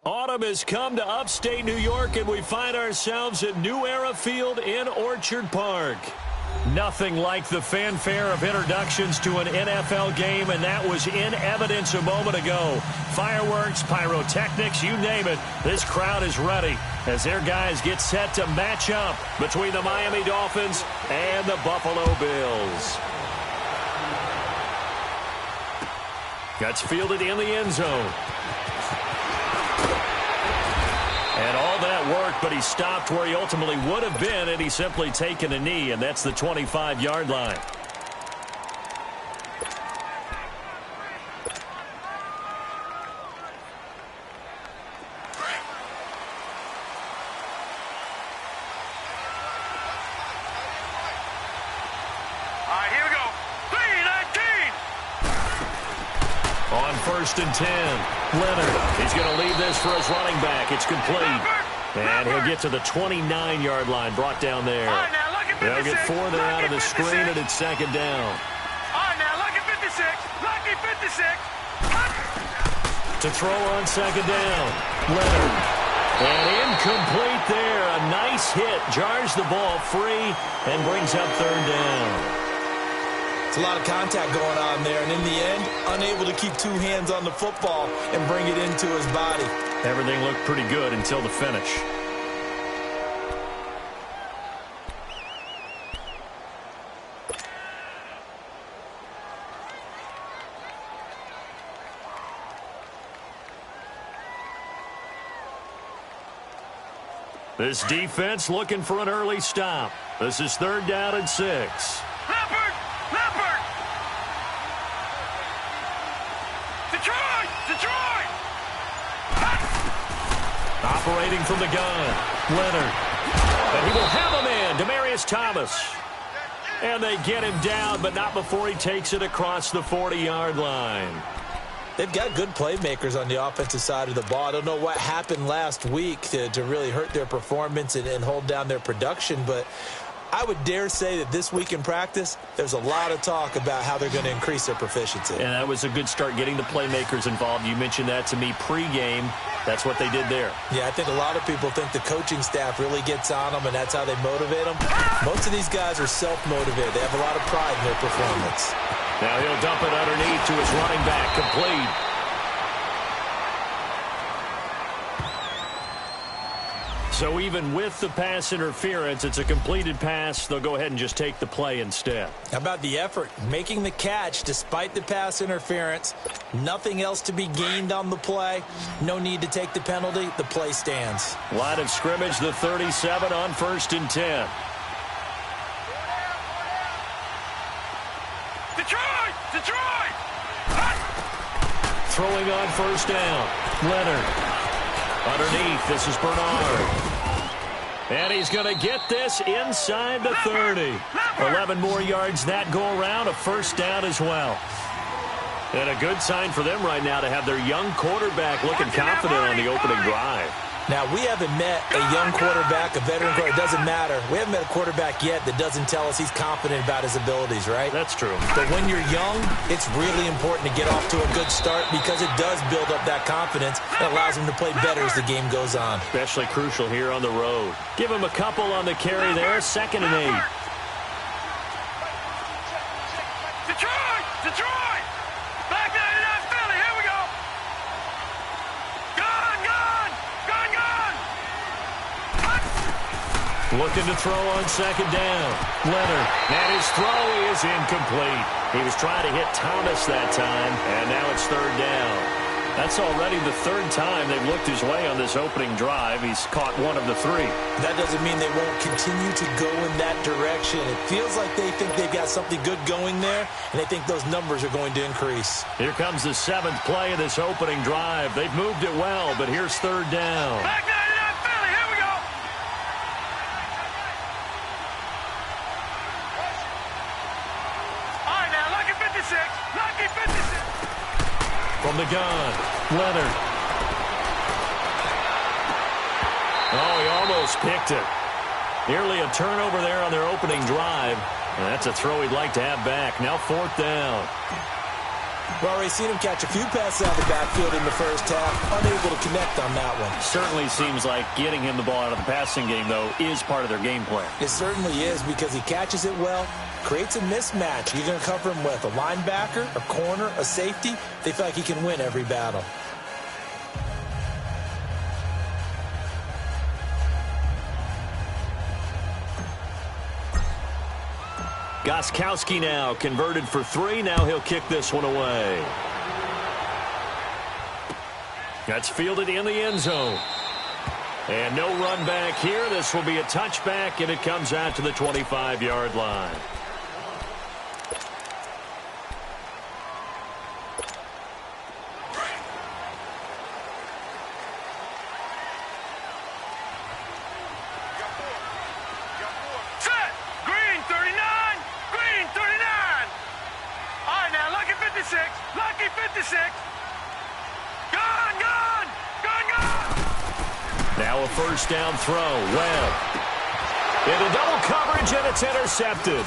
Autumn has come to upstate New York, and we find ourselves at New Era Field in Orchard Park. Nothing like the fanfare of introductions to an NFL game, and that was in evidence a moment ago. Fireworks, pyrotechnics, you name it. This crowd is ready as their guys get set to match up between the Miami Dolphins and the Buffalo Bills. Gets fielded in the end zone. And all that work, but he stopped where he ultimately would have been had he simply taken a knee, and that's the 25-yard line. On 1st and 10, Leonard. He's going to leave this for his running back. It's complete. And he'll get to the 29-yard line, brought down there. They'll get 4 there out of the screen, and it's 2nd down. To throw on 2nd down, Leonard. And incomplete there. A nice hit. Jars the ball free and brings up 3rd down. A lot of contact going on there, and in the end, unable to keep 2 hands on the football and bring it into his body. Everything looked pretty good until the finish. This defense looking for an early stop. This is 3rd down and 6. Operating from the gun, Leonard. And he will have him in, Demaryius Thomas. And they get him down, but not before he takes it across the 40-yard line. They've got good playmakers on the offensive side of the ball. I don't know what happened last week to really hurt their performance and hold down their production, but I would dare say that this week in practice, there's a lot of talk about how they're going to increase their proficiency. And that was a good start, getting the playmakers involved. You mentioned that to me pregame. That's what they did there. Yeah, I think a lot of people think the coaching staff really gets on them, and that's how they motivate them. Most of these guys are self-motivated. They have a lot of pride in their performance. Now he'll dump it underneath to his running back, complete. So even with the pass interference, it's a completed pass. They'll go ahead and just take the play instead. How about the effort? Making the catch despite the pass interference. Nothing else to be gained on the play. No need to take the penalty. The play stands. Line of scrimmage, the 37 on 1st and 10. Detroit! Throwing on 1st down. Leonard. Underneath, this is Bernard. And he's going to get this inside the 30. 11 more yards that go around, a 1st down as well. And a good sign for them right now to have their young quarterback looking confident on the opening drive. Now, we haven't met a young quarterback, a veteran quarterback. It doesn't matter. We haven't met a quarterback yet that doesn't tell us he's confident about his abilities, right? That's true. But when you're young, it's really important to get off to a good start because it does build up that confidence and allows him to play better as the game goes on. Especially crucial here on the road. Give him a couple on the carry there, 2nd and 8. Detroit! Back there in that Philly, here we go! Gone! Looking to throw on 2nd down. Leonard. And his throw is incomplete. He was trying to hit Thomas that time, and now it's 3rd down. That's already the 3rd time they've looked his way on this opening drive. He's caught 1 of the 3. That doesn't mean they won't continue to go in that direction. It feels like they think they've got something good going there, and they think those numbers are going to increase. Here comes the 7th play of this opening drive. They've moved it well, but here's 3rd down. Back there in that Philly, here we go! All right, now, lucky 56. From the gun, Leonard. Oh, he almost picked it. Nearly a turnover there on their opening drive. And that's a throw he'd like to have back. Now 4th down. We've already seen him catch a few passes out of the backfield in the first half, unable to connect on that one. Certainly seems like getting him the ball out of the passing game, though, is part of their game plan. It certainly is, because he catches it well, creates a mismatch. You're going to cover him with a linebacker, a corner, a safety. They feel like he can win every battle. Gostkowski now converted for 3. Now he'll kick this one away. That's fielded in the end zone. And no run back here. This will be a touchback, and it comes out to the 25-yard line. Lucky 56. Gone, gone, gone, gone. Now a first down throw. Webb. Into double coverage, and it's intercepted.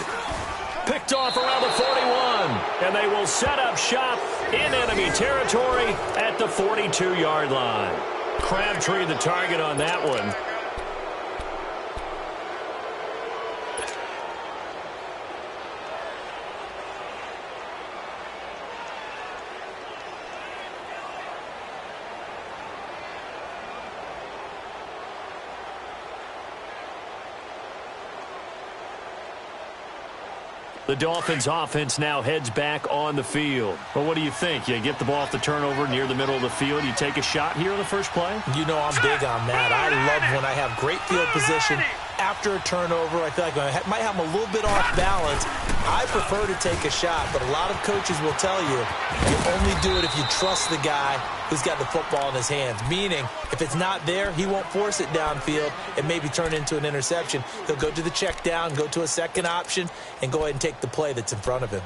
Picked off around the 41. And they will set up shop in enemy territory at the 42-yard line. Crabtree the target on that one. The Dolphins offense now heads back on the field. Well, what do you think? You get the ball off the turnover near the middle of the field. You take a shot here on the first play? You know I'm big on that. I love when I have great field position after a turnover. I feel like I might have them a little bit off balance. I prefer to take a shot, but a lot of coaches will tell you only do it if you trust the guy who's got the football in his hands. Meaning, if it's not there, he won't force it downfield and maybe turn into an interception. He'll go to the check down, go to a second option, and go ahead and take the play that's in front of him.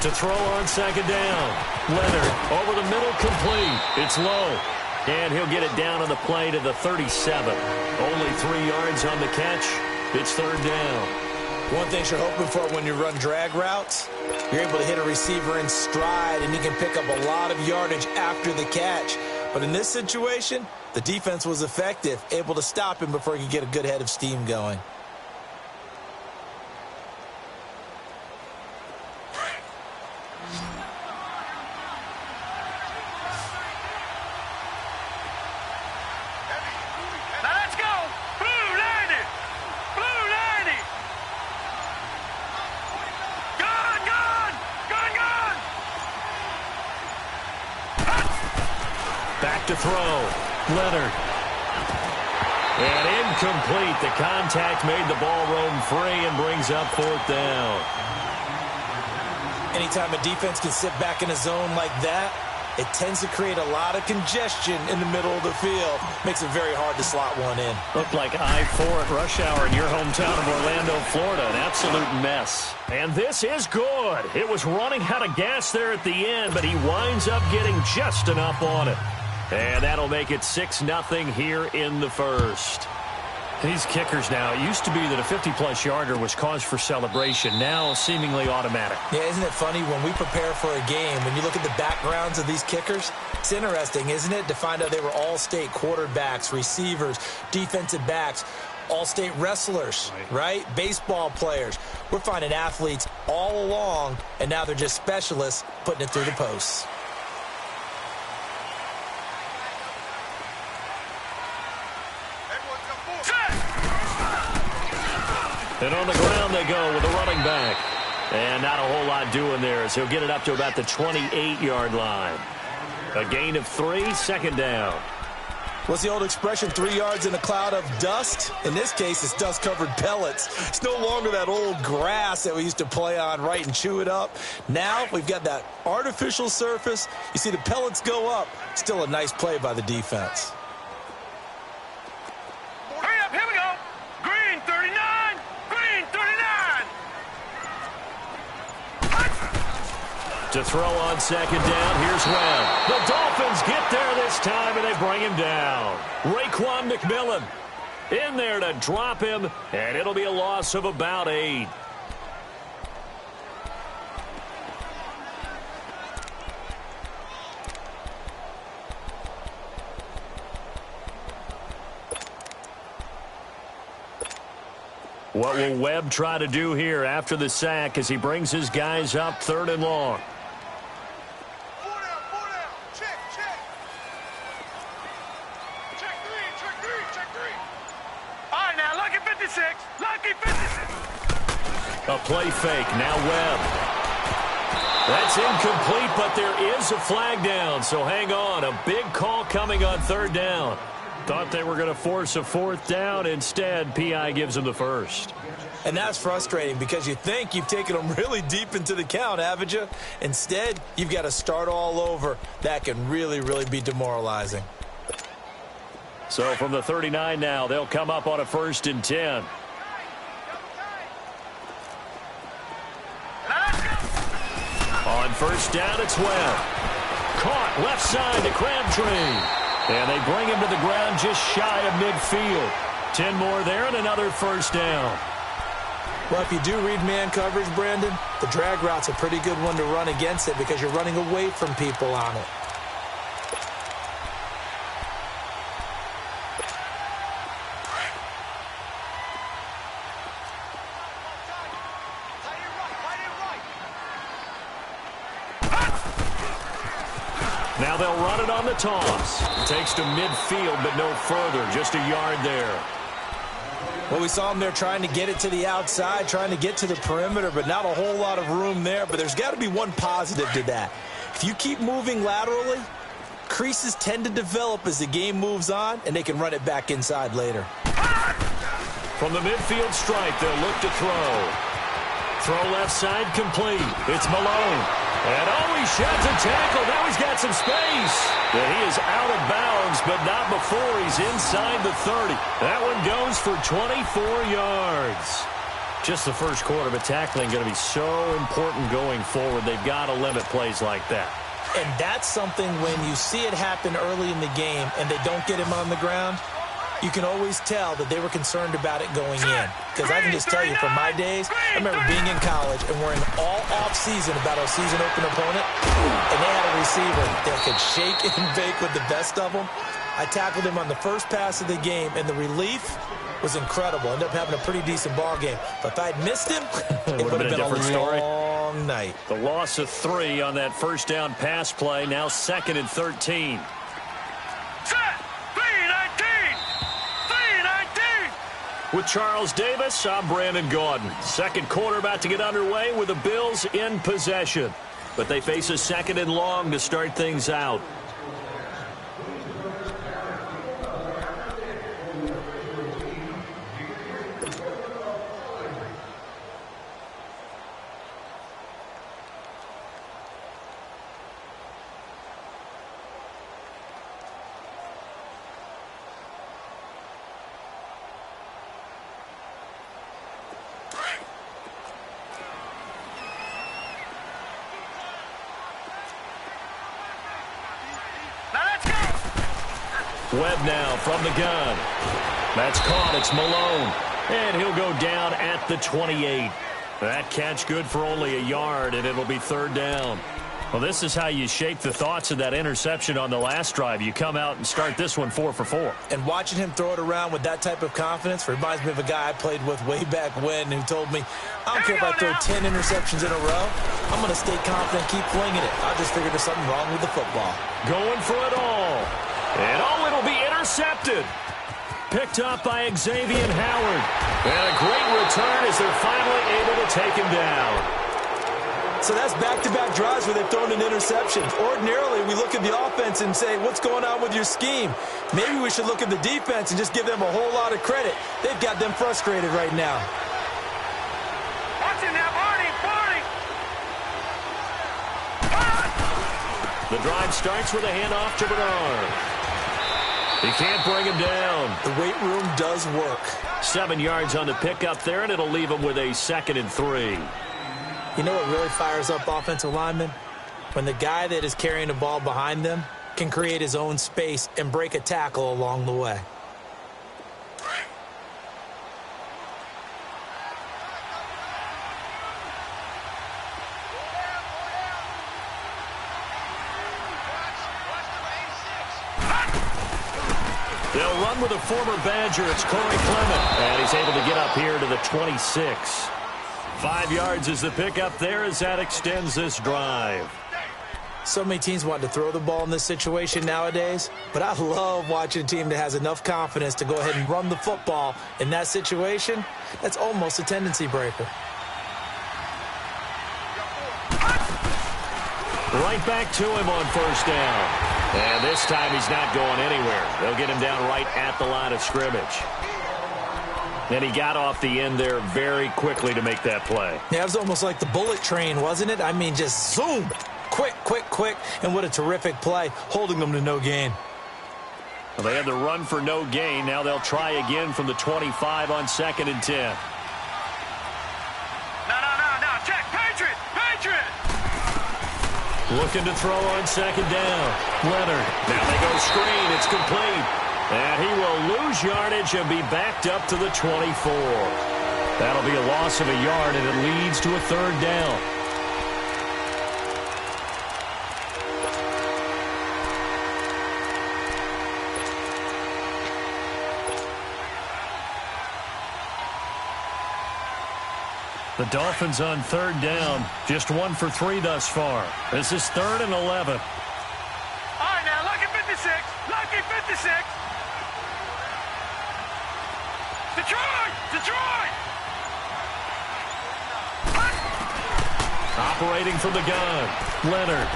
To throw on second down. Leonard over the middle, complete. It's low. And he'll get it down on the play to the 37. Only 3 yards on the catch. It's third down. One thing you're hoping for when you run drag routes, you're able to hit a receiver in stride, and you can pick up a lot of yardage after the catch. But in this situation, the defense was effective, able to stop him before he could get a good head of steam going. To throw. Leonard. And incomplete. The contact made the ball roam free and brings up fourth down. Anytime a defense can sit back in a zone like that, it tends to create a lot of congestion in the middle of the field. Makes it very hard to slot one in. Looked like I-4 at rush hour in your hometown of Orlando, Florida. An absolute mess. And this is good. It was running out of gas there at the end, but he winds up getting just enough on it. And that'll make it 6-0 here in the first. These kickers now, it used to be that a 50-plus yarder was cause for celebration. Now seemingly automatic. Yeah, isn't it funny when we prepare for a game, when you look at the backgrounds of these kickers, it's interesting, isn't it, to find out they were all-state quarterbacks, receivers, defensive backs, all-state wrestlers, right? Baseball players. We're finding athletes all along, and now they're just specialists putting it through the posts. And on the ground they go with a running back. And not a whole lot doing there as he'll get it up to about the 28-yard line. A gain of 3, second down. What's the old expression, 3 yards in a cloud of dust? In this case, it's dust-covered pellets. It's no longer that old grass that we used to play on, right, and chew it up. Now we've got that artificial surface. You see the pellets go up. Still a nice play by the defense. Hurry up, here we go. Green 39, green 39. To throw on second down, here's Webb. The Dolphins get there this time, and they bring him down. Raekwon McMillan in there to drop him, and it'll be a loss of about 8. What will Webb try to do here after the sack as he brings his guys up 3rd and long? Four down. Check. Check three. All right, now, lucky 56. Lucky 56. A play fake. Now Webb. That's incomplete, but there is a flag down, so hang on. A big call coming on 3rd down. Thought they were going to force a 4th down. Instead, P.I. gives them the 1st. And that's frustrating because you think you've taken them really deep into the count, haven't you? Instead, you've got to start all over. That can really, really be demoralizing. So from the 39 now, they'll come up on a 1st and 10. On 1st down, it's Webb. Caught left side to Crabtree. And they bring him to the ground just shy of midfield. 10 more there and another 1st down. Well, if you do read man coverage, Brandon, the drag route's a pretty good one to run against it because you're running away from people on it. Now they'll run it on the toss. It takes to midfield, but no further. Just a yard there. Well, we saw him there trying to get it to the outside, trying to get to the perimeter, but not a whole lot of room there. But there's got to be one positive to that. If you keep moving laterally, creases tend to develop as the game moves on, and they can run it back inside later. From the midfield stripe, they'll look to throw. Throw left side complete. It's Malone. And he sheds a tackle. Now he's got some space. And he is out of bounds, but not before he's inside the 30. That one goes for 24 yards. Just the first quarter, but tackling going to be so important going forward. They've got to limit plays like that. And that's something when you see it happen early in the game and they don't get him on the ground, you can always tell that they were concerned about it going in. Because I can just tell you, from my days, I remember being in college and worrying all off-season about our season-open opponent, and they had a receiver that could shake and bake with the best of them. I tackled him on the first pass of the game, and the relief was incredible. Ended up having a pretty decent ball game. But if I'd missed him, it would have been a long night. The loss of 3 on that first down pass play. Now 2nd and 13. With Charles Davis, I'm Brandon Gaudin. Second quarter about to get underway with the Bills in possession. But they face a 2nd and long to start things out. Webb now from the gun. That's caught. It's Malone. And he'll go down at the 28. That catch good for only a yard, and it'll be 3rd down. Well, this is how you shake the thoughts of that interception on the last drive. You come out and start this one 4 for 4. And watching him throw it around with that type of confidence reminds me of a guy I played with way back when who told me, I don't care if I throw 10 interceptions in a row. I'm going to stay confident, keep flinging it. I just figured there's something wrong with the football. Going for it all. And it'll be intercepted. Picked up by Xavier Howard. And a great return as they're finally able to take him down. So that's back-to-back drives where they've thrown an interception. Ordinarily, we look at the offense and say, what's going on with your scheme? Maybe we should look at the defense and just give them a whole lot of credit. They've got them frustrated right now. Watch it now, Barney. The drive starts with a handoff to Bernard. He can't bring him down. The weight room does work. 7 yards on the pickup there, and it'll leave him with a 2nd and 3. You know what really fires up offensive linemen? When the guy that is carrying the ball behind them can create his own space and break a tackle along the way. They'll run with a former Badger. It's Corey Clement, and he's able to get up here to the 26. 5 yards is the pickup there as that extends this drive. So many teams want to throw the ball in this situation nowadays, but I love watching a team that has enough confidence to go ahead and run the football in that situation. That's almost a tendency breaker. Right back to him on first down. And this time he's not going anywhere. They'll get him down right at the line of scrimmage. And he got off the end there very quickly to make that play. Yeah, it was almost like the bullet train, wasn't it? I mean, just zoom. Quick, quick, quick. And what a terrific play, holding them to no gain. Well, they had the run for no gain. Now they'll try again from the 25 on 2nd and 10. No. Check. Patriot. Looking to throw on 2nd down. Leonard. Now they go screen. It's complete. And he will lose yardage and be backed up to the 24. That'll be a loss of a yard, and it leads to a 3rd down. The Dolphins on 3rd down. Just 1 for 3 thus far. This is 3rd and 11. All right, now, lucky 56. Lucky 56. Detroit! Operating from the gun. Leonard.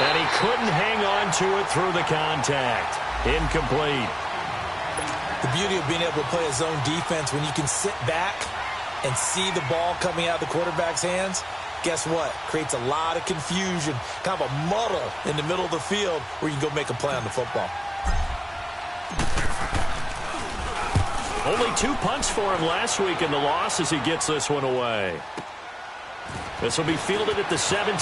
And he couldn't hang on to it through the contact. Incomplete. The beauty of being able to play a zone defense when you can sit back and see the ball coming out of the quarterback's hands, guess what? Creates a lot of confusion, kind of a muddle in the middle of the field where you can go make a play on the football. Only 2 punts for him last week in the loss as he gets this one away. This will be fielded at the 17.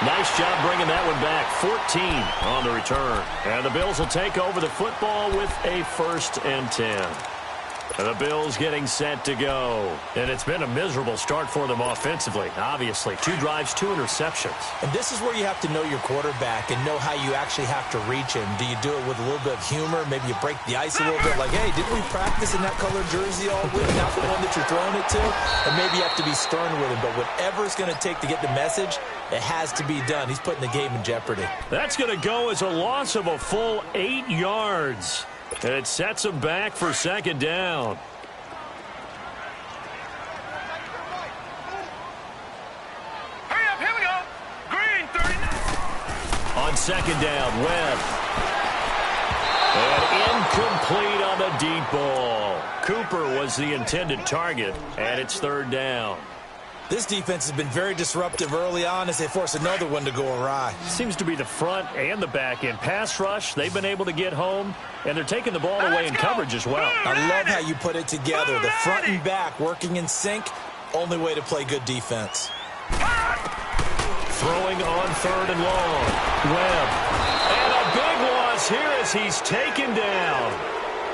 Nice job bringing that one back. 14 on the return. And the Bills will take over the football with a 1st and 10. And the Bills getting set to go. And it's been a miserable start for them offensively, obviously. 2 drives, 2 interceptions. And this is where you have to know your quarterback and know how you actually have to reach him. Do you do it with a little bit of humor? Maybe you break the ice a little bit, like, hey, didn't we practice in that colored jersey all week? Not the one that you're throwing it to? And maybe you have to be stern with him. But whatever it's going to take to get the message, it has to be done. He's putting the game in jeopardy. That's going to go as a loss of a full 8 yards. And it sets him back for 2nd down. Hurry up, here we go. Green, 39. On 2nd down, Webb. And incomplete on the deep ball. Cooper was the intended target, and it's 3rd down. This defense has been very disruptive early on as they force another one to go awry. Seems to be the front and the back end. Pass rush, they've been able to get home, and they're taking the ball away in coverage as well. I love how you put it together. The front and back working in sync, only way to play good defense. Throwing on 3rd and long. Webb. And a big loss here as he's taken down.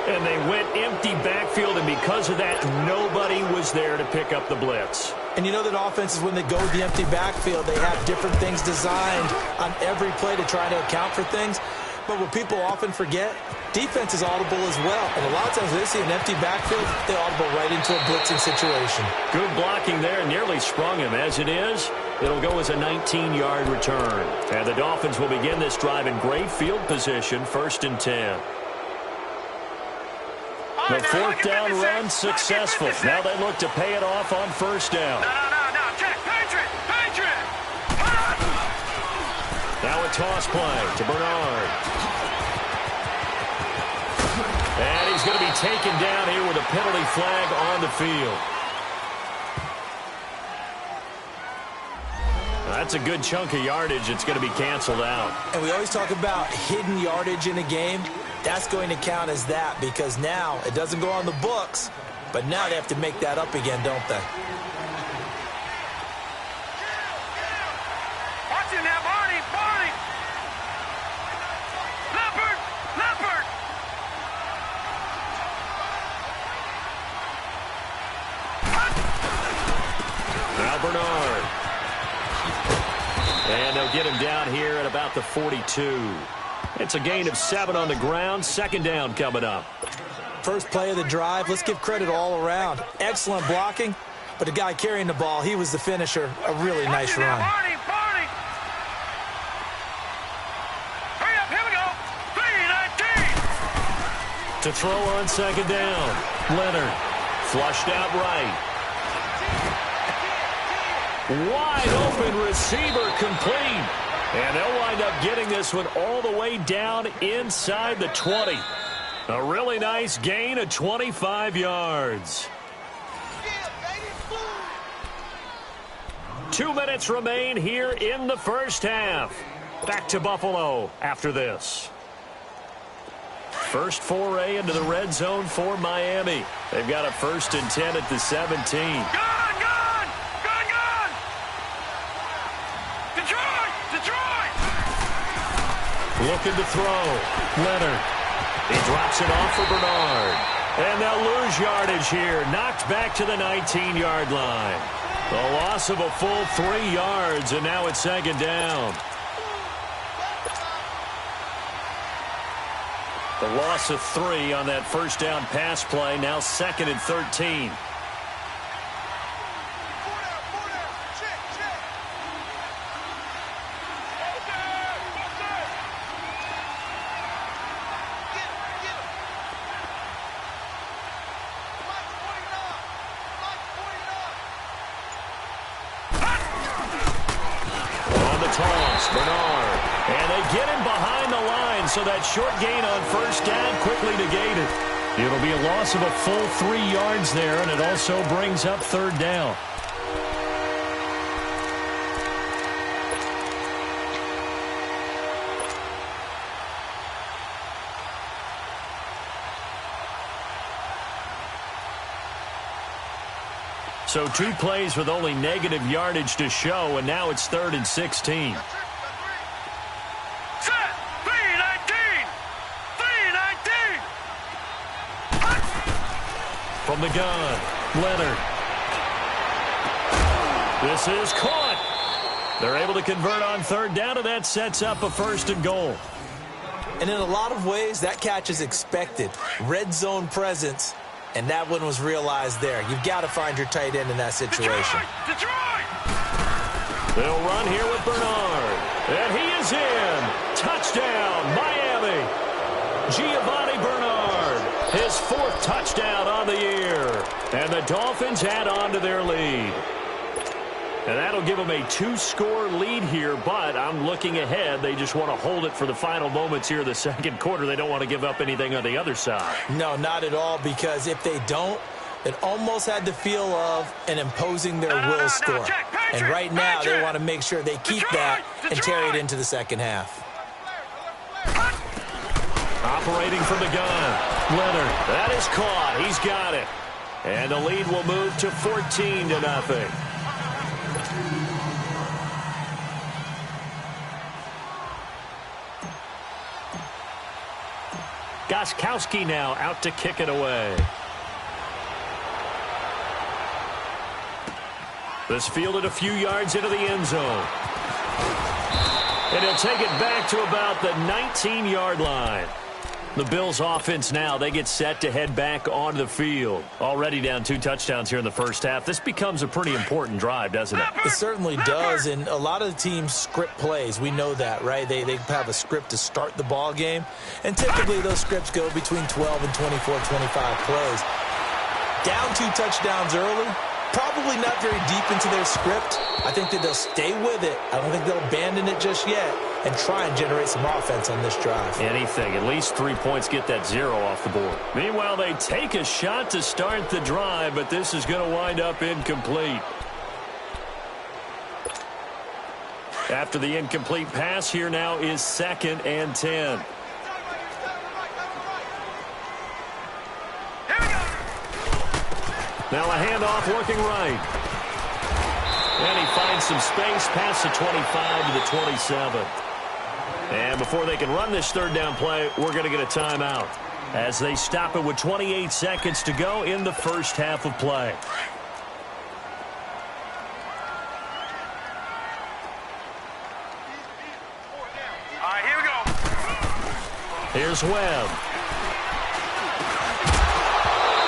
And they went empty backfield, and because of that, nobody was there to pick up the blitz. And you know that offenses, when they go with the empty backfield, they have different things designed on every play to try to account for things. But what people often forget, defense is audible as well. And a lot of times when they see an empty backfield, they audible right into a blitzing situation. Good blocking there, nearly sprung him. As it is, it'll go as a 19-yard return. And the Dolphins will begin this drive in great field position, 1st and 10. The fourth down run successful. Now they look to pay it off on first down. No. Check. Patriot. Now a toss play to Bernard. And he's going to be taken down here with a penalty flag on the field. That's a good chunk of yardage. It's going to be canceled out. And we always talk about hidden yardage in a game. That's going to count as that because now it doesn't go on the books, but now they have to make that up again, don't they? Watch it now, Barney. Leopard. Now Bernard. And they'll get him down here at about the 42. It's a gain of 7 on the ground. Second down coming up. First play of the drive, let's give credit all around. Excellent blocking, but the guy carrying the ball, he was the finisher. A really nice run. Barney. Hurry up, here we go. 3-19. To throw on second down. Leonard flushed out right. Wide open receiver complete. And they'll wind up getting this one all the way down inside the 20. A really nice gain of 25 yards. 2 minutes remain here in the first half. Back to Buffalo after this. First foray into the red zone for Miami. They've got a 1st and 10 at the 17. Looking to throw. Leonard. He drops it off for Bernard. And they'll lose yardage here. Knocked back to the 19-yard line. The loss of a full 3 yards, and now it's second down. The loss of 3 on that first down pass play. Now 2nd and 13. Bernard. And they get him behind the line, so that short gain on first down quickly negated. It'll be a loss of a full 3 yards there, and it also brings up third down. So 2 plays with only negative yardage to show, and now it's 3rd and 16. Set. 3-19. From the gun, Leonard. This is caught. They're able to convert on third down, and that sets up a 1st and goal. And in a lot of ways, that catch is expected. Red zone presence. And that one was realized there. You've got to find your tight end in that situation. Detroit! They'll run here with Bernard. And he is in. Touchdown, Miami. Giovanni Bernard. His 4th touchdown on the year. And the Dolphins add on to their lead. And that'll give them a 2-score lead here, but I'm looking ahead. They just want to hold it for the final moments here in the second quarter. They don't want to give up anything on the other side. No, not at all, because if they don't, it almost had the feel of an imposing their will score. And right now, they want to make sure they keep that and carry it into the second half. Operating from the gun, Leonard. That is caught. He's got it. And the lead will move to 14-0. Gostkowski now out to kick it away. This fielded a few yards into the end zone. And he'll take it back to about the 19-yard line. The Bills offense now, they get set to head back onto the field. Already down 2 touchdowns here in the first half. This becomes a pretty important drive, doesn't it? It certainly does, and a lot of the teams script plays. We know that, right? They have a script to start the ball game, and typically those scripts go between 12 and 24, 25 plays. Down 2 touchdowns early, probably not very deep into their script. I think that they'll stay with it. I don't think they'll abandon it just yet and try and generate some offense on this drive. Anything. At least 3 points, get that 0 off the board. Meanwhile, they take a shot to start the drive, but this is going to wind up incomplete. After the incomplete pass, here now is 2nd and 10. Now a handoff working right. And he finds some space past the 25 to the 27. And before they can run this 3rd down play, we're going to get a timeout as they stop it with 28 seconds to go in the first half of play. All right, here we go. Here's Webb.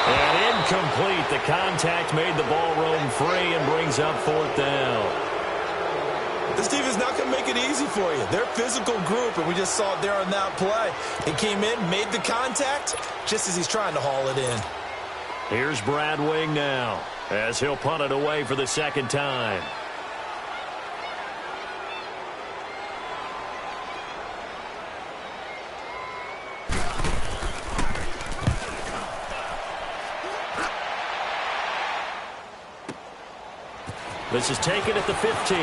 And incomplete. The contact made the ball roam free and brings up 4th down. This defense not going to make it easy for you. They're a physical group, and we just saw it there on that play. He came in, made the contact, just as he's trying to haul it in. Here's Brad Wing now, as he'll punt it away for the 2nd time. This is taken at the 15.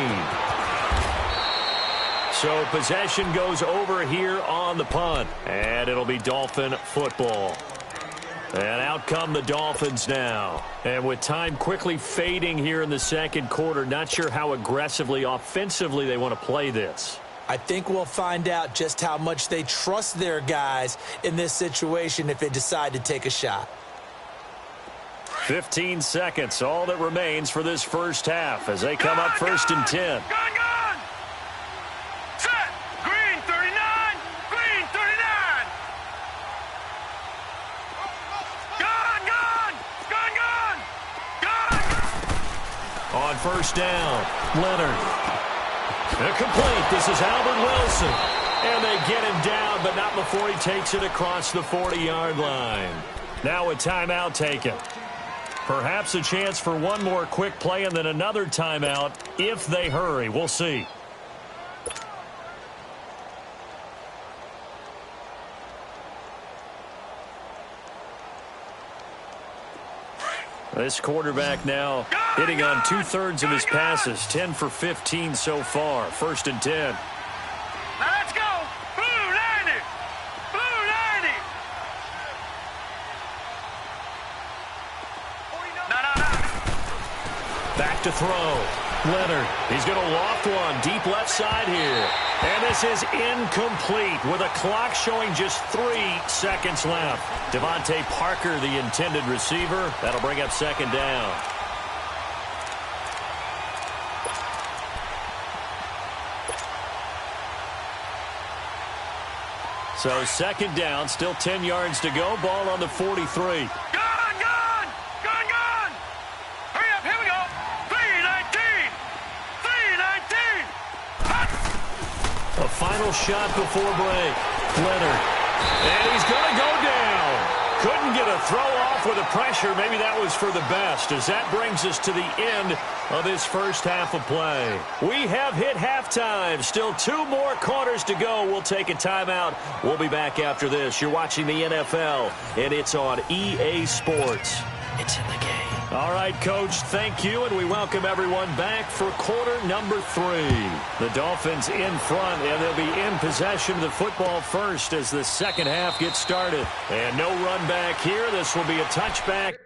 So possession goes over here on the punt, and it'll be Dolphin football. And out come the Dolphins now. And with time quickly fading here in the 2nd quarter, not sure how aggressively, offensively they want to play this. I think we'll find out just how much they trust their guys in this situation if they decide to take a shot. 15 seconds, all that remains for this first half as they come up 1st and 10. Gun! Set! Green 39! Green 39! Gun! On 1st down, Leonard. Complete. This is Albert Wilson. And they get him down, but not before he takes it across the 40-yard line. Now a timeout taken. Perhaps a chance for one more quick play and then another timeout if they hurry. We'll see. This quarterback now hitting on 2/3 of his passes, 10 for 15 so far. 1st and 10. Now let's go! Blue 90! Blue 90! No. Back to throw. Leonard. He's going to loft one deep left side here. And this is incomplete with a clock showing just 3 seconds left. Devontae Parker, the intended receiver. That'll bring up 2nd down. So 2nd down, still 10 yards to go. Ball on the 43. Hurry up, here we go. 3:19. A final shot before break. Leonard. And he's going to go down. Couldn't get a throw off with the pressure. Maybe that was for the best, as that brings us to the end of this first half of play. We have hit halftime. Still 2 more quarters to go. We'll take a timeout. We'll be back after this. You're watching the NFL, and it's on EA Sports. It's in the game. All right, Coach, thank you, and we welcome everyone back for quarter number 3. The Dolphins in front, and they'll be in possession of the football first as the second half gets started. And no run back here. This will be a touchback.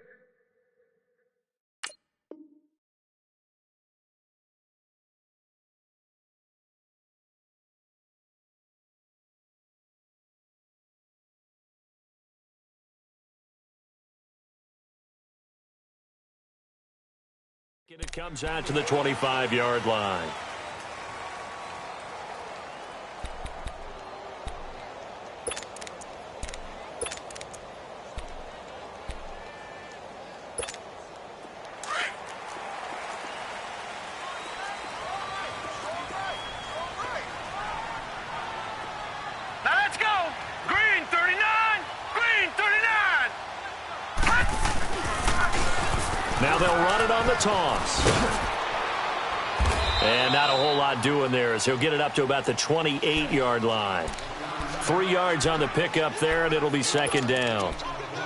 And it comes out to the 25-yard line. the toss. And not a whole lot doing there as he'll get it up to about the 28-yard line. 3 yards on the pickup there, and it'll be second down.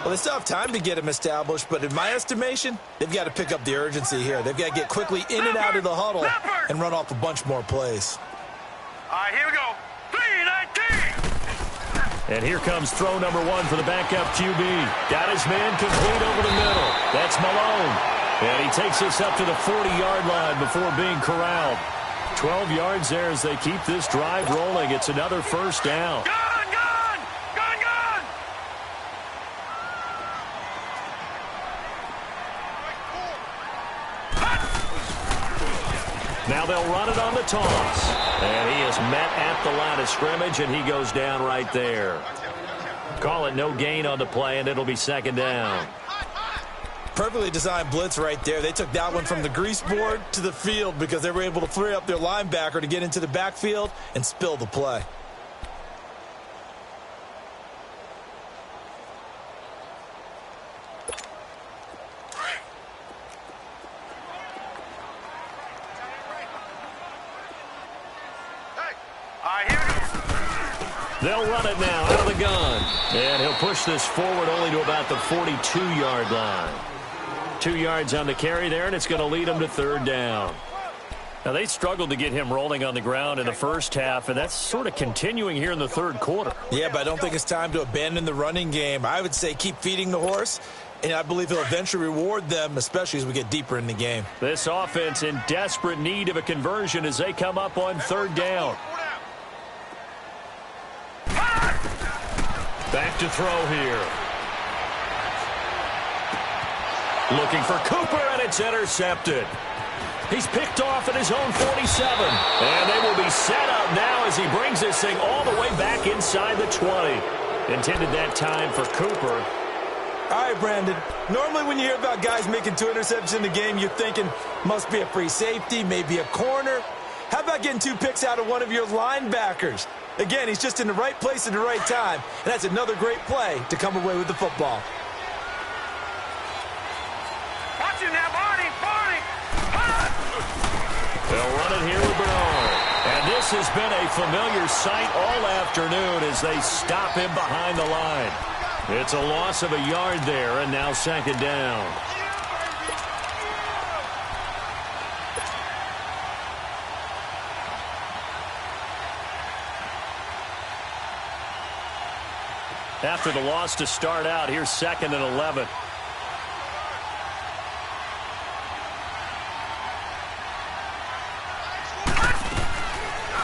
Well, they still have time to get him established, but in my estimation, they've got to pick up the urgency here. They've got to get quickly in and out of the huddle and run off a bunch more plays. All right, here we go. 3-19. And here comes throw number 1 for the backup QB. Got his man complete over the middle. That's Malone. And he takes us up to the 40-yard line before being corralled. 12 yards there as they keep this drive rolling. It's another first down. Gun! Now they'll run it on the toss. And he is met at the line of scrimmage, and he goes down right there. Call it no gain on the play, and it'll be second down. Perfectly designed blitz right there. They took that one from the grease board to the field because they were able to free up their linebacker to get into the backfield and spill the play. They'll run it now out of the gun. And he'll push this forward only to about the 42-yard line. 2 yards on the carry there, and it's going to lead them to third down. Now, they struggled to get him rolling on the ground in the first half, and that's sort of continuing here in the third quarter. Yeah, but I don't think it's time to abandon the running game. I would say keep feeding the horse, and I believe he'll eventually reward them, especially as we get deeper in the game. This offense in desperate need of a conversion as they come up on third down. Back to throw here. Looking for Cooper, and it's intercepted. He's picked off at his own 47. And they will be set up now as he brings this thing all the way back inside the 20. Intended that time for Cooper. All right, Brandon. Normally when you hear about guys making 2 interceptions in the game, you're thinking must be a free safety, maybe a corner. How about getting 2 picks out of one of your linebackers? Again, he's just in the right place at the right time, and that's another great play to come away with the football. Watch him now, Barney! They'll run it here with Bernard. And this has been a familiar sight all afternoon as they stop him behind the line. It's a loss of a yard there, and now second down. After the loss to start out, here's 2nd and 11.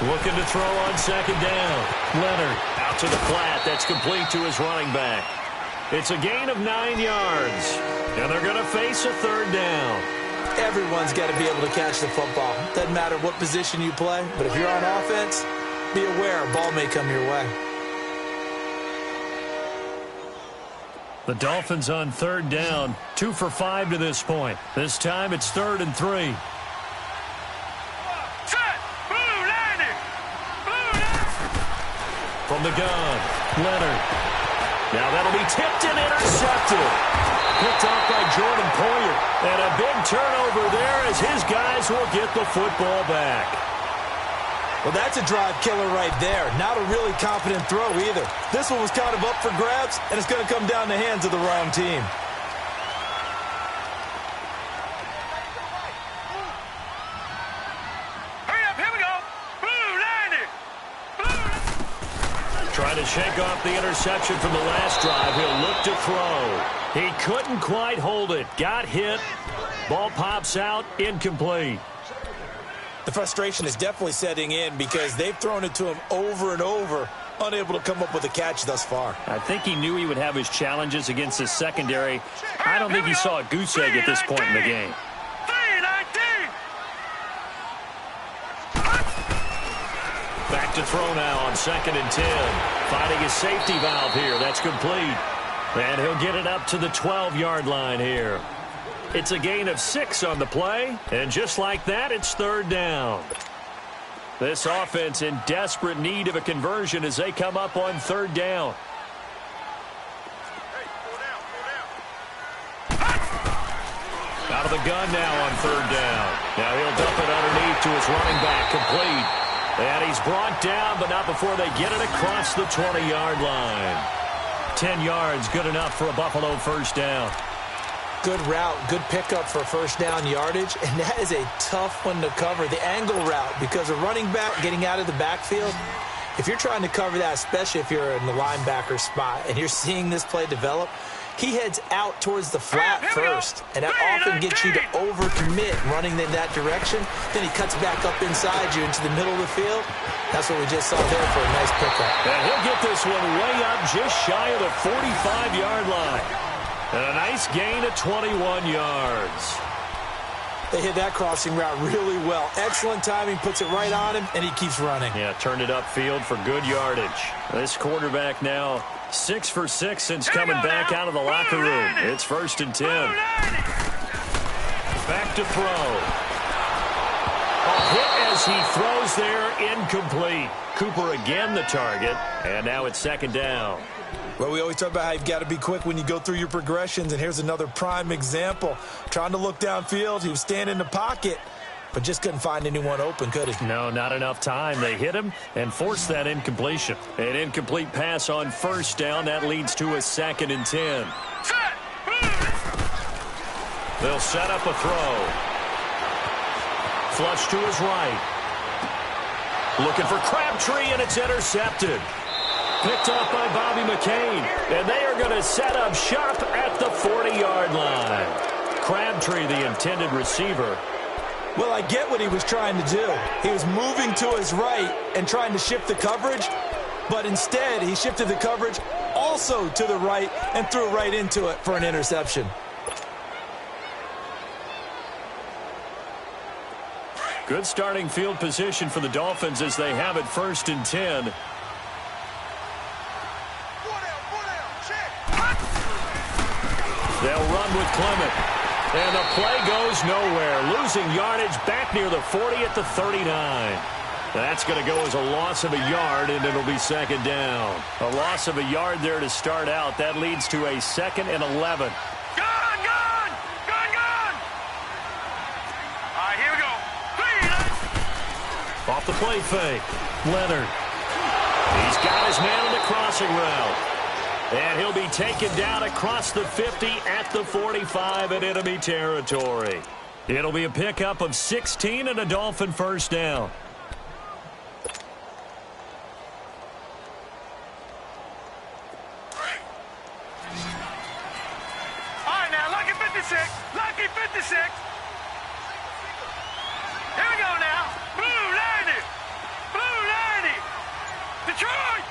Looking to throw on second down. Leonard out to the flat. That's complete to his running back. It's a gain of 9 yards. And they're going to face a third down. Everyone's got to be able to catch the football. Doesn't matter what position you play, but if you're on offense, be aware a ball may come your way. The Dolphins on third down, 2 for 5 to this point. This time it's 3rd and 3. From the gun, Leonard. Now that'll be tipped and intercepted. Picked off by Jordan Poyer. And a big turnover there as his guys will get the football back. Well, that's a drive killer right there. Not a really confident throw either. This one was kind of up for grabs, and it's going to come down the hands of the wrong team. Hurry up, here we go. Trying to shake off the interception from the last drive. He'll look to throw. He couldn't quite hold it. Got hit. Ball pops out. Incomplete. The frustration is definitely setting in because they've thrown it to him over and over, unable to come up with a catch thus far. I think he knew he would have his challenges against his secondary. I don't think he saw a goose egg at this point in the game. Back to throw now on 2nd and 10. Finding his safety valve here. That's complete. And he'll get it up to the 12-yard line here. It's a gain of 6 on the play. And just like that, it's third down. This offense in desperate need of a conversion as they come up on third down. Out of the gun now on third down. Now he'll dump it underneath to his running back, complete. And he's brought down, but not before they get it across the 20-yard line. 10 yards, good enough for a Buffalo first down. Good route, good pickup for first down yardage, and that is a tough one to cover, the angle route, because a running back getting out of the backfield, if you're trying to cover that, especially if you're in the linebacker spot and you're seeing this play develop, he heads out towards the flat first, and that often gets you to overcommit running in that direction. Then he cuts back up inside you into the middle of the field. That's what we just saw there for a nice pickup. And he'll get this one way up just shy of the 45-yard line. And a nice gain of 21 yards. They hit that crossing route really well. Excellent timing, puts it right on him, and he keeps running. Yeah, turned it upfield for good yardage. This quarterback now 6 for 6 since coming back out of the locker room. It's 1st and 10. Back to throw. A hit as he throws there, incomplete. Cooper again the target, and now it's 2nd down. Well, we always talk about how you've got to be quick when you go through your progressions, and here's another prime example. Trying to look downfield, he was standing in the pocket, but just couldn't find anyone open, could he? No, not enough time. They hit him and forced that incompletion. An incomplete pass on first down. That leads to a 2nd and 10. They'll set up a throw. Flush to his right. Looking for Crabtree, and it's intercepted. Picked up by Bobby McCain, and they are going to set up shop at the 40-yard line. Crabtree, the intended receiver. Well, I get what he was trying to do. He was moving to his right and trying to shift the coverage, but instead he shifted the coverage also to the right and threw right into it for an interception. Good starting field position for the Dolphins as they have it 1st and 10. They'll run with Clement. And the play goes nowhere. Losing yardage back near the 40 at the 39. That's going to go as a loss of a yard, and it'll be 2nd down. A loss of a yard there to start out. That leads to a 2nd and 11. Gun! All right, here we go. Off the play fake. Leonard. He's got his man on the crossing route. And he'll be taken down across the 50 at the 45 in enemy territory. It'll be a pickup of 16 and a Dolphin first down. All right, now, lucky 56. Lucky 56. Here we go now. Blue 90. Blue 90. Detroit.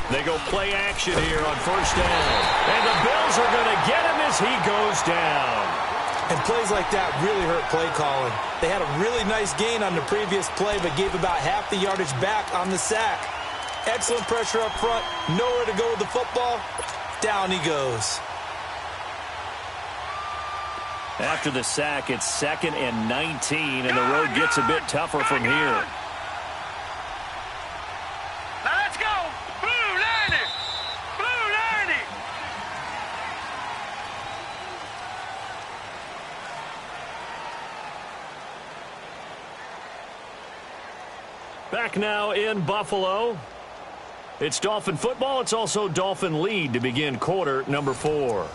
They go play action here on first down. And the Bills are going to get him as he goes down. And plays like that really hurt play calling. They had a really nice gain on the previous play, but gave about half the yardage back on the sack. Excellent pressure up front. Nowhere to go with the football. Down he goes. After the sack, it's 2nd and 19, and the road gets a bit tougher from here. Back now in Buffalo. It's Dolphin football. It's also Dolphin lead to begin quarter number 4.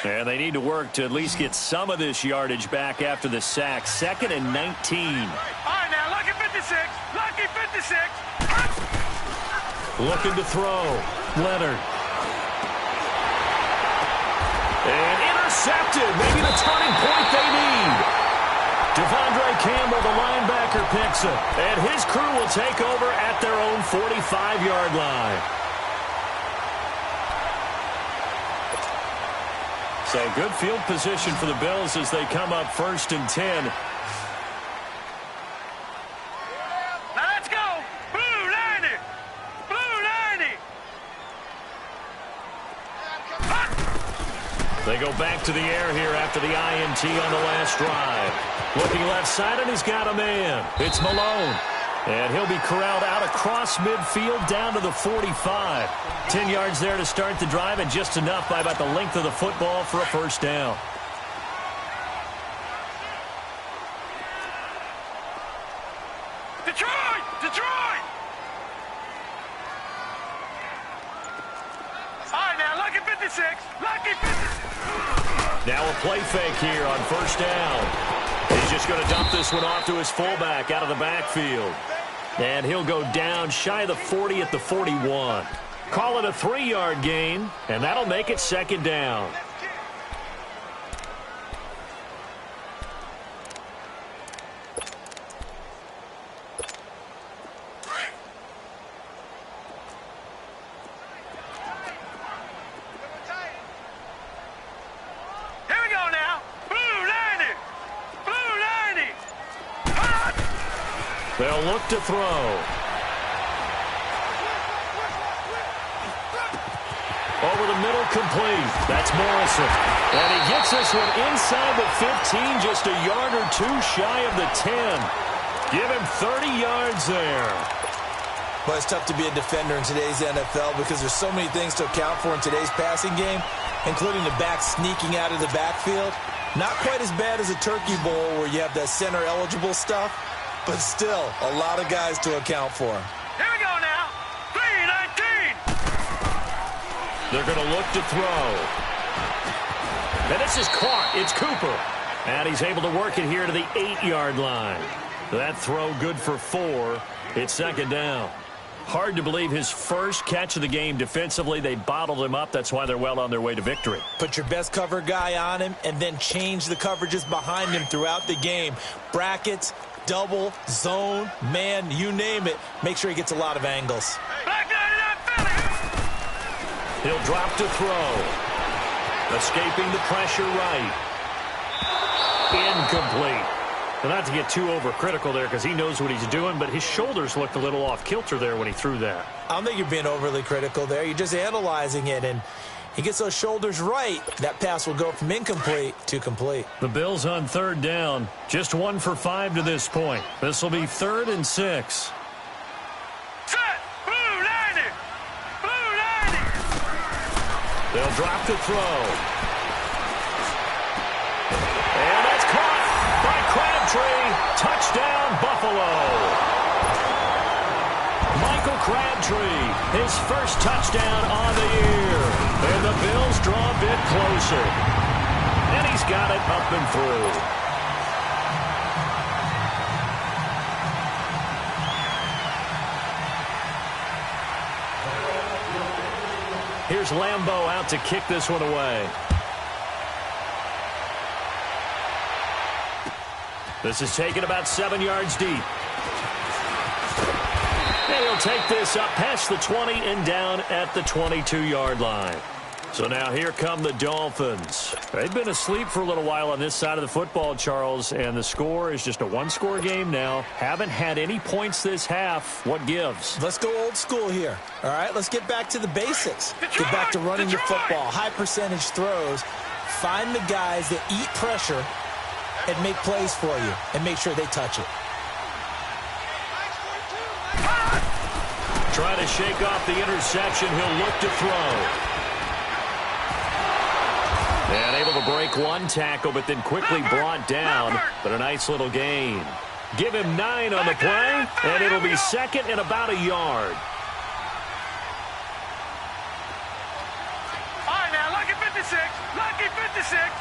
And they need to work to at least get some of this yardage back after the sack. 2nd and 19. All right, now, lucky 56. Lucky 56. Looking to throw. Leonard. And intercepted. Maybe the turning point they need. Devondre Campbell, the linebacker, picks it. And his crew will take over at their own 45-yard line. So good field position for the Bills as they come up 1st and 10. Now let's go. Blue 90. Blue 90. They go back to the air here after the INT on the last drive. Looking left side, and he's got a man. It's Malone. And he'll be corralled out across midfield down to the 45. 10 yards there to start the drive, and just enough by about the length of the football for a first down. Detroit! Detroit! All right, now, lucky 56. Lucky 56. Now a play fake here on first down. He's just going to dump this one off to his fullback out of the backfield. And he'll go down shy of the 40 at the 41. Call it a 3-yard gain, and that'll make it second down. Here we go now. Blue 90. Blue 90. Hot. They'll look to throw. Over the middle, complete. That's Morrison. And he gets this one inside the 15, just a yard or two shy of the 10. Give him 30 yards there. Well, it's tough to be a defender in today's NFL because there's so many things to account for in today's passing game, including the back sneaking out of the backfield. Not quite as bad as a turkey bowl where you have that center-eligible stuff, but still a lot of guys to account for. Here we go now. 319. They're going to look to throw. And this is caught. It's Cooper. And he's able to work it here to the 8-yard line. That throw good for 4. It's second down. Hard to believe his first catch of the game defensively. They bottled him up. That's why they're well on their way to victory. Put your best cover guy on him and then change the coverages behind him throughout the game. Brackets, double, zone, man, you name it. Make sure he gets a lot of angles. Black 99 Philly. He'll drop to throw. Escaping the pressure right. Incomplete. Well, not to get too overcritical there because he knows what he's doing, but his shoulders looked a little off kilter there when he threw that. I don't think you're being overly critical there. You're just analyzing it, and he gets those shoulders right. That pass will go from incomplete to complete. The Bills on third down. Just 1 for 5 to this point. This will be 3rd and 6. Set. Blue 90. Blue 90. They'll drop to throw. And that's caught by Crabtree. Touchdown, Buffalo. Michael Crabtree, his first touchdown on the year. And the Bills draw a bit closer. And he's got it up and through. Here's Lambeau out to kick this one away. This is taken about 7 yards deep. And he'll take this up past the 20 and down at the 22-yard line. So now here come the Dolphins. They've been asleep for a little while on this side of the football, Charles, and the score is just a one-score game now. Haven't had any points this half. What gives? Let's go old school here. All right, let's get back to the basics. Get back to running your football, high percentage throws. Find the guys that eat pressure and make plays for you and make sure they touch it. Trying to shake off the interception. He'll look to throw. And able to break one tackle, but then quickly brought down. But a nice little gain. Give him 9 on the play, and it'll be second and about a yard. All right, now, lucky 56. Lucky 56.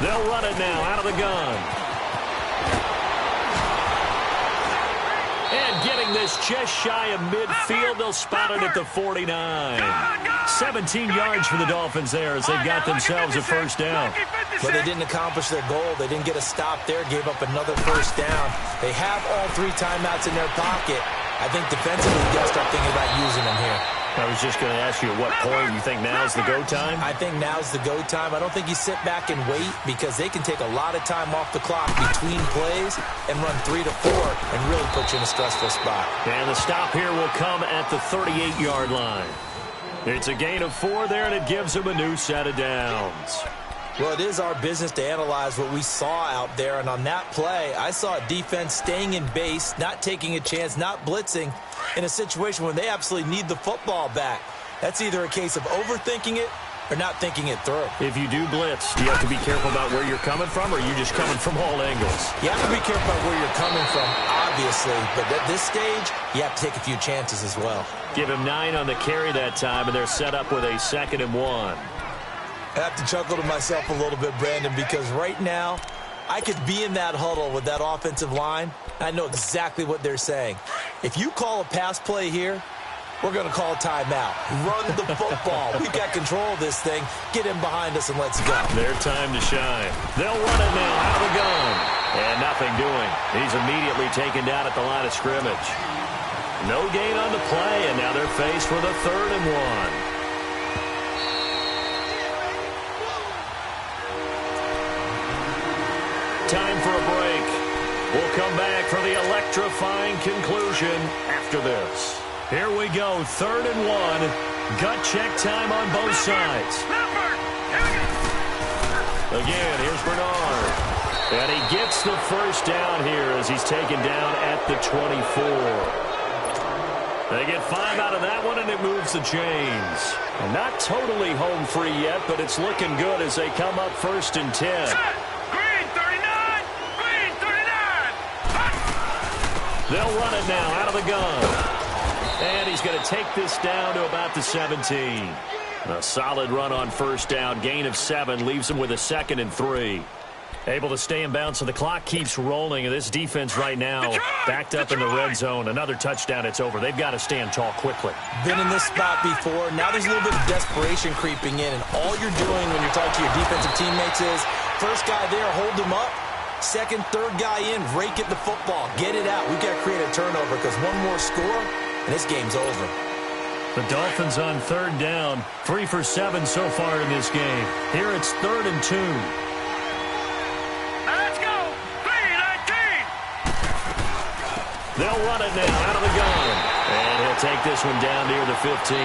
They'll run it now out of the gun. And getting this just shy of midfield, they'll spot it at the 49. 17 yards for the Dolphins there as they've got themselves a first down. But they didn't accomplish their goal. They didn't get a stop there, gave up another first down. They have all 3 timeouts in their pocket. I think defensively, you got to start thinking about using them here. I was just going to ask you at what point you think now's the go time? I think now's the go time. I don't think you sit back and wait because they can take a lot of time off the clock between plays and run 3 to 4 and really put you in a stressful spot. And the stop here will come at the 38-yard line. It's a gain of 4 there, and it gives them a new set of downs. Well, it is our business to analyze what we saw out there, and on that play, I saw a defense staying in base, not taking a chance, not blitzing in a situation when they absolutely need the football back. That's either a case of overthinking it or not thinking it through. If you do blitz, do you have to be careful about where you're coming from, or are you just coming from all angles? You have to be careful about where you're coming from, obviously, but at this stage, you have to take a few chances as well. Give him 9 on the carry that time, and they're set up with a 2nd and 1. I have to chuckle to myself a little bit, Brandon, because right now, I could be in that huddle with that offensive line. I know exactly what they're saying. If you call a pass play here, we're going to call a timeout. Run the football. We've got control of this thing. Get him behind us and let's go. Their time to shine. They'll run it now out of the gun. And nothing doing. He's immediately taken down at the line of scrimmage. No gain on the play, and now they're faced with a 3rd and 1. Time for a break. We'll come back for the electrifying conclusion after this. Here we go, 3rd and 1. Gut check time on both sides. Again, here's Bernard. And he gets the first down here as he's taken down at the 24. They get 5 out of that one, and it moves the chains. And not totally home free yet, but it's looking good as they come up 1st and 10. They'll run it now out of the gun. And he's going to take this down to about the 17. A solid run on 1st down. Gain of 7 leaves him with a 2nd and 3. Able to stay in bounds, so the clock keeps rolling. And this defense right now backed up in the red zone. Another touchdown, it's over. They've got to stand tall quickly. Been in this spot before. Now there's a little bit of desperation creeping in. And all you're doing when you're talking to your defensive teammates is, first guy there, hold him up. 2nd, 3rd guy in, rake at the football. Get it out. We've got to create a turnover because one more score, and this game's over. The Dolphins on 3rd down. 3 for 7 so far in this game. Here it's 3rd and 2. Let's go. 3-19. They'll run it now out of the gun. And he'll take this one down near the 15.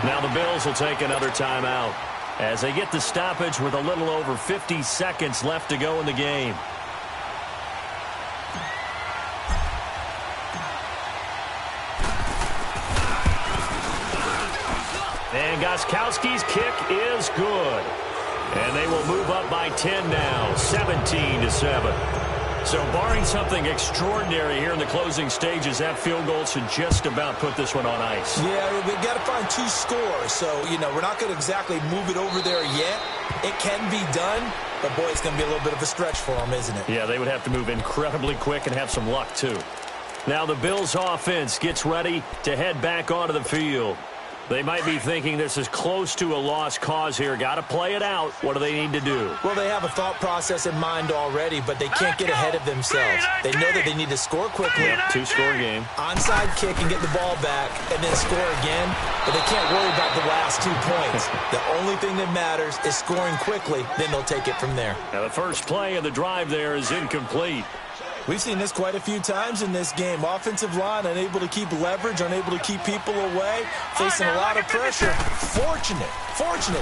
Now the Bills will take another timeout as they get the stoppage with a little over 50 seconds left to go in the game. And Gostkowski's kick is good. And they will move up by 10 now, 17-7. So barring something extraordinary here in the closing stages, that field goal should just about put this one on ice. Yeah, we've got to find 2 scores. So, we're not going to exactly move it over there yet. It can be done, but, boy, it's going to be a little bit of a stretch for them, isn't it? Yeah, they would have to move incredibly quick and have some luck, too. Now the Bills' offense gets ready to head back onto the field. They might be thinking this is close to a lost cause here. Got to play it out. What do they need to do? Well, they have a thought process in mind already, but they can't get ahead of themselves. They know that they need to score quickly. Yep, 2-score game. Onside kick and get the ball back and then score again, but they can't worry about the last 2 points. The only thing that matters is scoring quickly, then they'll take it from there. Now the first play of the drive there is incomplete. We've seen this quite a few times in this game. Offensive line unable to keep leverage, unable to keep people away, facing a lot of pressure. Fortunate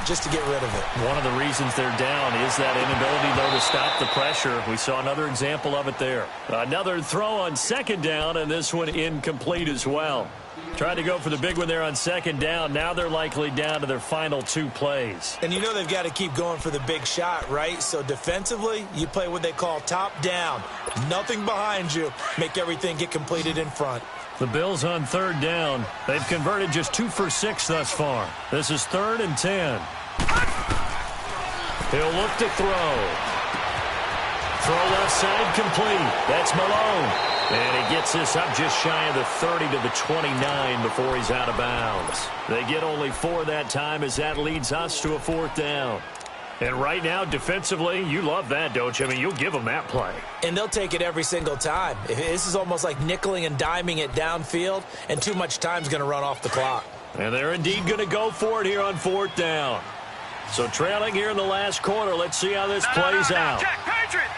just to get rid of it. One of the reasons they're down is that inability, though, to stop the pressure. We saw another example of it there. Another throw on 2nd down, and this one incomplete as well. Tried to go for the big one there on 2nd down. Now they're likely down to their final 2 plays. And they've got to keep going for the big shot, right? So defensively, you play what they call top down. Nothing behind you. Make everything get completed in front. The Bills on 3rd down. They've converted just 2 for 6 thus far. This is 3rd and 10. He'll look to throw. Throw left side complete. That's Malone. And he gets this up just shy of the 30 to the 29 before he's out of bounds. They get only 4 that time as that leads us to a 4th down. And right now, defensively, you love that, don't you? I mean, you'll give them that play. And they'll take it every single time. This is almost like nickeling and diming it downfield, and too much time's going to run off the clock. And they're indeed going to go for it here on 4th down. So trailing here in the last quarter, let's see how this plays out. Jack, Patriot!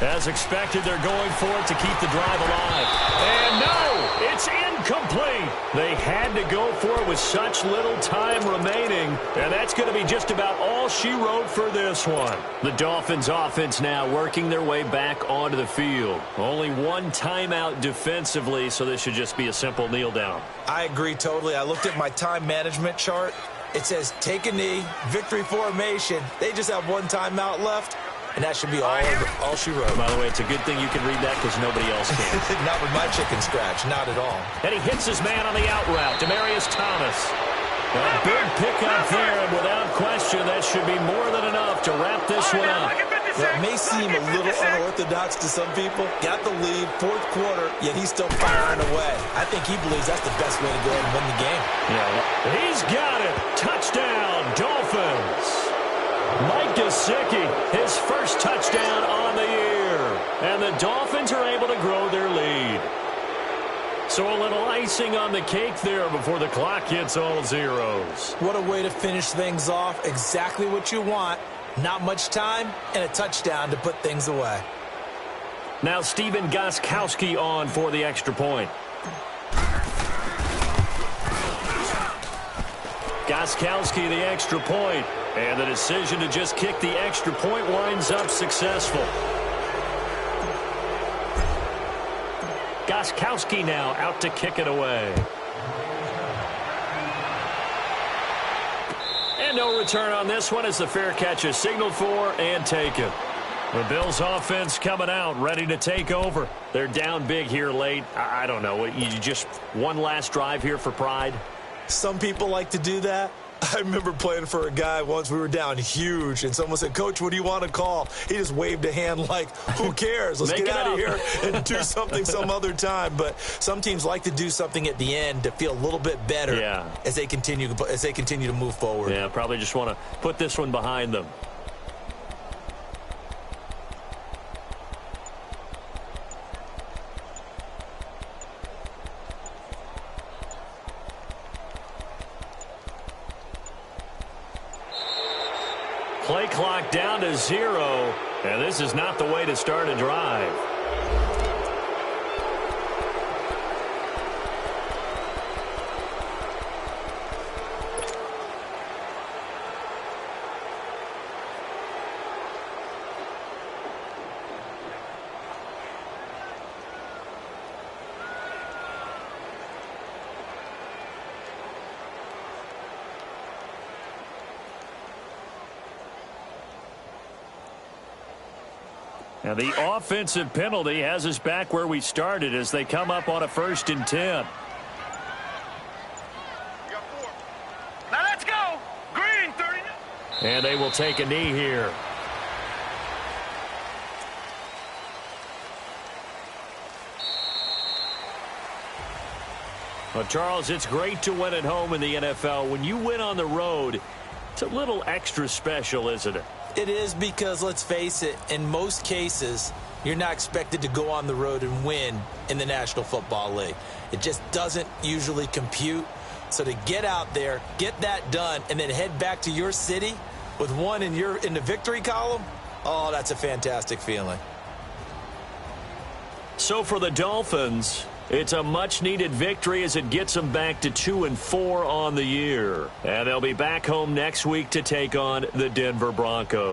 As expected, they're going for it to keep the drive alive. And no! It's incomplete. They had to go for it with such little time remaining, and that's going to be just about all she wrote for this one. The Dolphins offense now working their way back onto the field. Only one timeout defensively, so this should just be a simple kneel down. I agree totally. I looked at my time management chart. It says take a knee, victory formation. They just have one timeout left. And that should be all she wrote. By the way, it's a good thing you can read that because nobody else can. Not with my chicken scratch. Not at all. And he hits his man on the out route, Demaryius Thomas. A big pickup there, and without question, that should be more than enough to wrap this one up. Well, it may seem a little unorthodox to some people. Got the lead, fourth quarter, yet he's still firing away. I think he believes that's the best way to go ahead and win the game. Yeah, he's got it. Touchdown, Dolphins. Mike Gesicki, his first touchdown on the year. And the Dolphins are able to grow their lead. So a little icing on the cake there before the clock hits all zeros. What a way to finish things off. Exactly what you want. Not much time and a touchdown to put things away. Now Stephen Gostkowski on for the extra point. Gostkowski the extra point. And the decision to just kick the extra point winds up successful. Gostkowski now out to kick it away. And no return on this one as the fair catch is signaled for and taken. The Bills offense coming out, ready to take over. They're down big here late. I don't know. You just one last drive here for pride? Some people like to do that. I remember playing for a guy once. We were down huge, and someone said, "Coach, what do you want to call?" He just waved a hand like, who cares? Let's get out of here and do something some other time. But some teams like to do something at the end to feel a little bit better as they continue to move forward. Yeah, probably just want to put this one behind them. Play clock down to 0, and this is not the way to start a drive. Now the offensive penalty has us back where we started as they come up on a 1st and 10. Now let's go. Green, 39. And they will take a knee here. Well, Charles, it's great to win at home in the NFL. When you win on the road, it's a little extra special, isn't it? It is because, let's face it, in most cases, you're not expected to go on the road and win in the National Football League. It just doesn't usually compute. So to get out there, get that done, and then head back to your city with one in the victory column, oh, that's a fantastic feeling. So for the Dolphins, it's a much-needed victory as it gets them back to 2-4 on the year. And they'll be back home next week to take on the Denver Broncos.